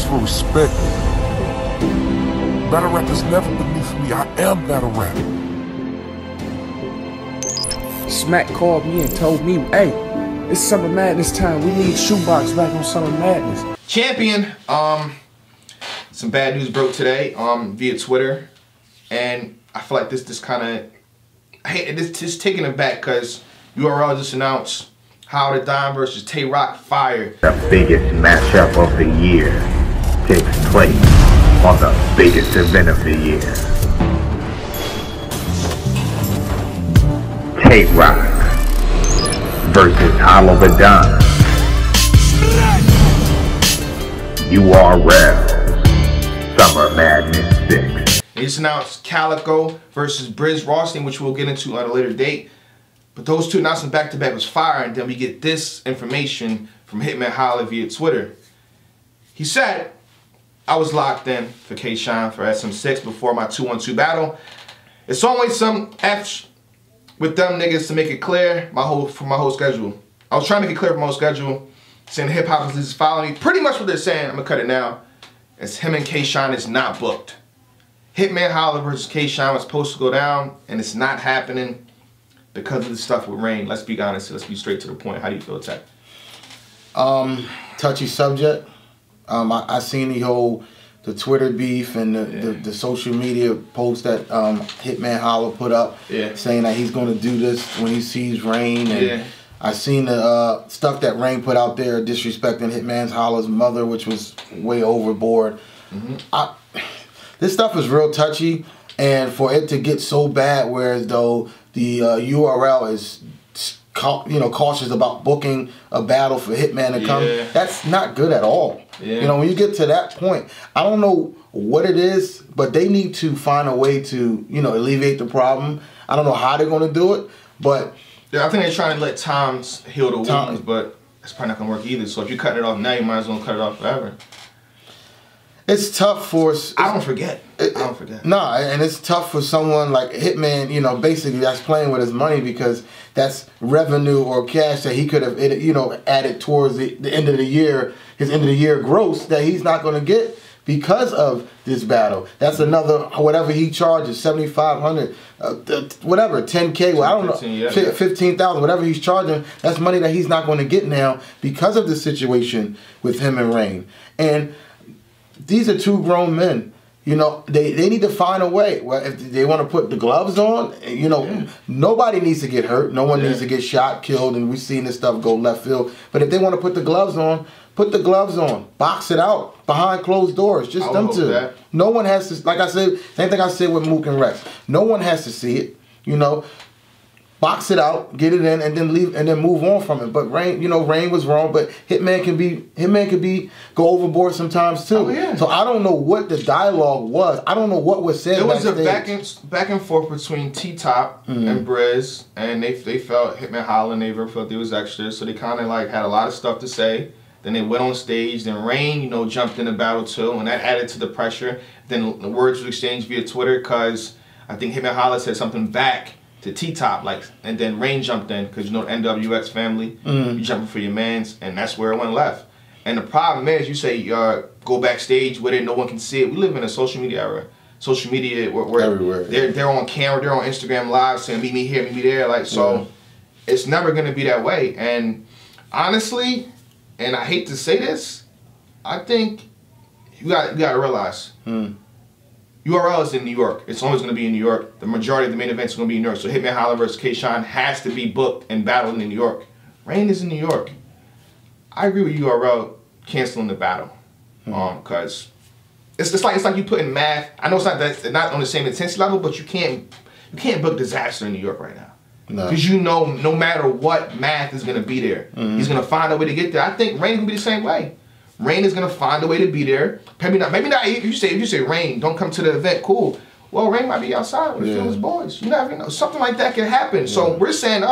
ask for respect. Battle rap is never beneath me. I am battle rap. Smack called me and told me, hey, it's Summer Madness time. We need Shoebox back on Summer Madness. Champion, some bad news broke today via Twitter, and I feel like this kind of, I hate this just taking it back because URL just announced Holla versus Tay Rock Fire. The biggest matchup of the year takes place on the biggest event of the year. Tay Rock versus Holla URL Summer Madness 6. They just announced Calico versus Briz Rothstein, which we'll get into at a later date. But those two announcements back to back was fire, and then we get this information from Hitman Holla via Twitter. He said, I was locked in for K-Shine for SM6 before my 2-1-2 battle. It's always some F's with them niggas to make it clear for my whole schedule. I was trying to make it clear for my whole schedule, saying hip hop is following me. Pretty much what they're saying, I'm gonna cut it now, is him and K-Shine is not booked. Hitman Holla versus K-Shine was supposed to go down, and it's not happening because of the stuff with Rain. Let's be honest, let's be straight to the point. How do you feel, Tech? Touchy subject. I seen the Twitter beef and the social media post that Hitman Holla put up, saying that he's going to do this when he sees Rain. And I seen the stuff that Rain put out there disrespecting Hitman Holla's mother, which was way overboard. This stuff is real touchy, and for it to get so bad, whereas though the URL is cautious about booking a battle for Hitman to come, that's not good at all. You know, when you get to that point, I don't know what it is, but they need to find a way to, alleviate the problem. I don't know how they're going to do it, but I think they're trying to let times heal the wounds, but it's probably not going to work either. So if you're cutting it off now, you might as well cut it off forever. It's tough for... I don't forget. Nah, and it's tough for someone like Hitman, basically that's playing with his money, because that's revenue or cash that he could have, added towards the end of the year, his end of the year gross that he's not going to get because of this battle. That's another, whatever he charges, $7,500, whatever, $10K, well, I don't know, 15,000, whatever he's charging, that's money that he's not going to get now because of the situation with him and Rain. And these are two grown men. They need to find a way. Well, if they want to put the gloves on, nobody needs to get hurt. No one needs to get shot, killed, and we've seen this stuff go left field. But if they want to put the gloves on, put the gloves on. Box it out behind closed doors. Just them two. No one has to, like I said, same thing I said with Mook and Rex. No one has to see it, Box it out, get it in, and then leave, and then move on from it. But Rain, Rain was wrong. But Hitman can be go overboard sometimes too. So I don't know what the dialogue was. I don't know what was said. It was a back and forth between T-Top and Briz, and they felt Hitman Holla and they felt there was extra, so they kind of like had a lot of stuff to say. Then they went on stage. Then Rain, jumped in the battle too, and that added to the pressure. Then the words were exchanged via Twitter because I think Hitman Holla said something back to T-Top, and then Rain jumped in, because the NWX family, you jumping for your mans, and that's where it went left. And the problem is, you say go backstage with it, no one can see it. We live in a social media era. Social media, where everywhere. They're on camera, they're on Instagram Live saying, meet me here, meet me there, so it's never gonna be that way. And honestly, and I hate to say this, I think you gotta realize, URL is in New York. It's always going to be in New York. The majority of the main events are going to be in New York. So Hitman Holla versus K-Shine has to be booked and battled in New York. Rain is in New York. I agree with URL canceling the battle, because it's like you put in math. I know it's not on the same intensity level, but you can't book disaster in New York right now. Because no matter what, math is going to be there. He's going to find a way to get there. I think Rain will be the same way. Rain is gonna find a way to be there. Maybe not. If you say Rain, don't come to the event. Cool. Well, Rain might be outside with a few of his boys. You never know. Something like that can happen. So we're saying,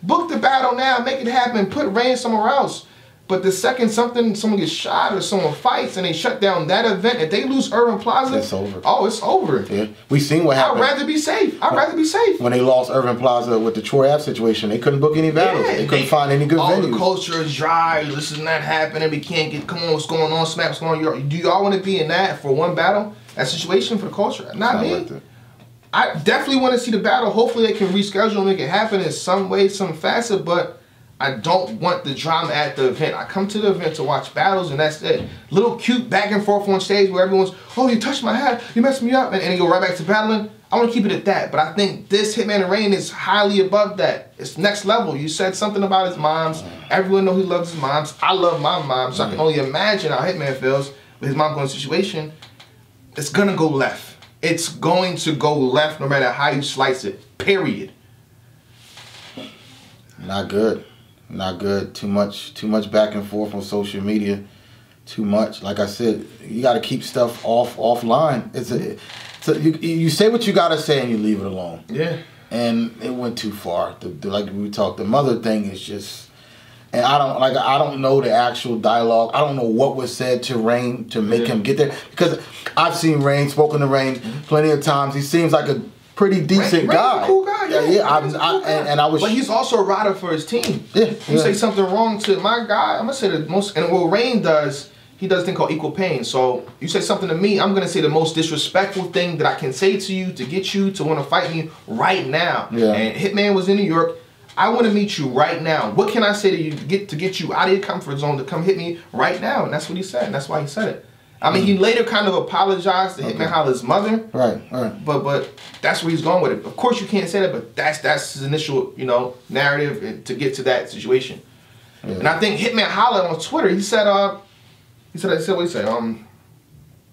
book the battle now, make it happen. Put Rain somewhere else. But the second someone gets shot or someone fights and they shut down that event, if they lose Irving Plaza, it's over. Oh, it's over. Yeah, we seen what happened. I'd rather be safe. I'd rather be safe. When they lost Irving Plaza with the Troy Ave situation, they couldn't book any battles. They couldn't find any good venues. The culture is dry. This is not happening. We can't get. Come on, what's going on? Smack, what's going on? Do y'all want to be in that for one battle? That situation for the culture? Not me. I definitely want to see the battle. Hopefully, they can reschedule and make it happen in some way, some facet. But I don't want the drama at the event. I come to the event to watch battles, and that's it. Little cute back and forth on stage where everyone's, oh, you touched my hat, you messed me up, and they go right back to battling. I want to keep it at that, but I think this Hitman and Rain is highly above that. It's next level. You said something about his moms. Everyone knows he loves his moms. I love my mom, so I can only imagine how Hitman feels with his mom going situation. It's going to go left. It's going to go left no matter how you slice it, period. Not good. Not good. Too much back and forth on social media. Too much. Like I said, you got to keep stuff offline. You say what you got to say and you leave it alone. Yeah. And it went too far. Like we talked, the mother thing is just, and I don't know the actual dialogue. I don't know what was said to Rain to make him get there, because I've seen Rain, spoken to Rain plenty of times. He seems like a pretty decent guy. A cool guy. And I was. But he's also a rider for his team. Yeah. You say something wrong to my guy, I'm gonna say the most. And what Rain does, he does a thing called equal pain. So you say something to me, I'm gonna say the most disrespectful thing that I can say to you to get you to want to fight me right now. Yeah. And Hitman was in New York. I want to meet you right now. What can I say to you to get you out of your comfort zone to come hit me right now? And that's what he said. And that's why he said it. I mean, he later kind of apologized to Hitman Holla's mother. Right. But that's where he's going with it. Of course, you can't say that, but that's his initial, narrative to get to that situation. Yeah. And I think Hitman Holla on Twitter, he said, what he said?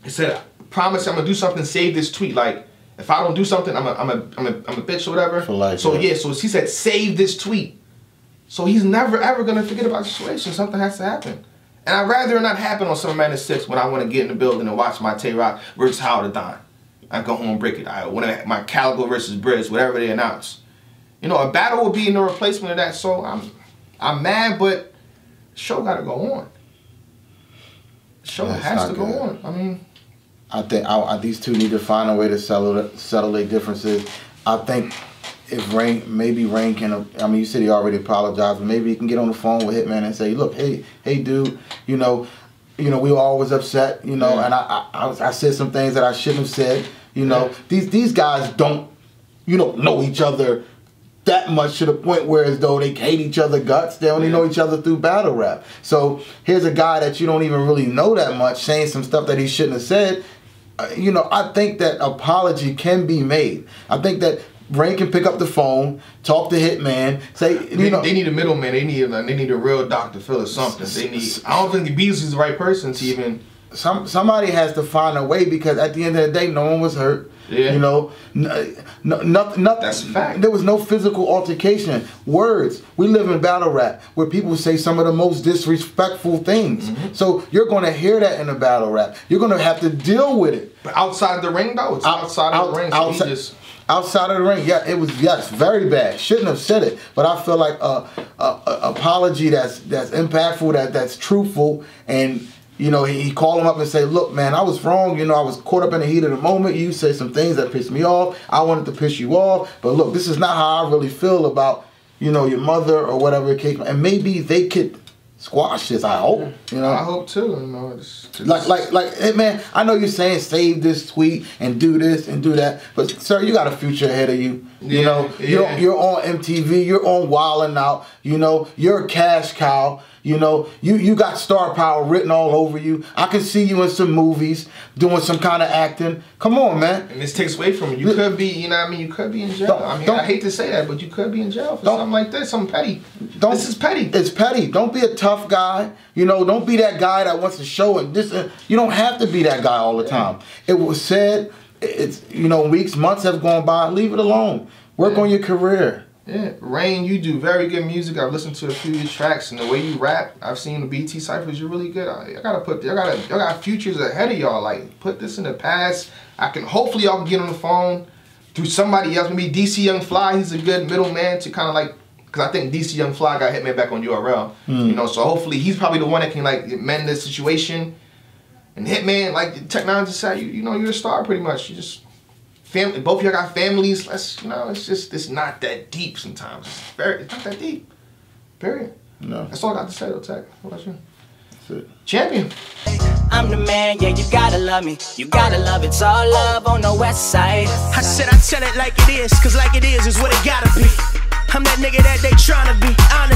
He said, promise I'm gonna do something. Save this tweet. Like, if I don't do something, I'm a bitch or whatever. For life, so so he said, save this tweet. So he's never ever gonna forget about the situation. Something has to happen. And I'd rather it not happen on Summer Madness 6 when I want to get in the building and watch my Tay-Rock versus Holla Don. I go home and break it. I want my Calico versus Briz, whatever they announce. A battle would be no replacement of that. So I'm mad, but the show got to go on. The show has to go on. I mean, I think these two need to find a way to settle their differences. I think if maybe Rain can, you said he already apologized, but maybe he can get on the phone with Hitman and say, look, hey dude, we were always upset, and I said some things that I shouldn't have said, these guys don't, know each other that much to the point where as though they hate each other guts. They only know each other through battle rap. So here's a guy that you don't even really know that much saying some stuff that he shouldn't have said. I think that apology can be made. I think that Rain can pick up the phone, talk to Hitman, say, they need a middleman. They need a real Dr. Phil or something. I don't think Beasley's the right person to even. Somebody has to find a way, because at the end of the day, no one was hurt. Yeah. Nothing. That's a fact. There was no physical altercation. Words. We live in battle rap where people say some of the most disrespectful things. Mm-hmm. So you're going to hear that in a battle rap. You're going to have to deal with it. But outside the ring, though, it's outside of the ring. So outside of the ring, yeah, it was very bad. Shouldn't have said it, but I feel like a apology that's impactful, that's truthful, and he called him up and say, look, man, I was wrong. I was caught up in the heat of the moment. You said some things that pissed me off. I wanted to piss you off, but look, this is not how I really feel about your mother or whatever the case. And maybe they could squash this. I hope. I hope too. Like, hey, man, I know you're saying save this tweet and do this and do that, but sir, you got a future ahead of you. You're on MTV. You're on Wild 'N Out. You're a cash cow. You got star power written all over you. I can see you in some movies doing some kind of acting. Come on, man. And this takes away from you. You could be, you could be in jail. I hate to say that, but you could be in jail for something like this, something petty. This is petty. It's petty. Don't be a tough guy. Don't be that guy that wants to show it. You don't have to be that guy all the time. It was said, weeks, months have gone by. Leave it alone. Work on your career. Yeah, Rain, you do very good music. I've listened to a few of your tracks, and the way you rap, I've seen the BT ciphers. You're really good. I got futures ahead of y'all. Like, put this in the past. Hopefully y'all can get on the phone through somebody else. Maybe DC Young Fly. He's a good middleman to kind of like Because I think DC Young Fly got Hitman back on URL. You know, so hopefully he's probably the one that can like mend the situation. And Hitman, like the technology side, you know, you're a star pretty much. You just family. Both of y'all got families. Let's, you know, it's not that deep sometimes. It's not that deep. Period. No. That's all I got to say though, Tech. What about you? That's it. Champion. I'm the man, yeah, you gotta love me. You gotta love, it's all love on the west side. I said I tell it like it is, cause like it is what it gotta be. I'm that nigga that they tryna be.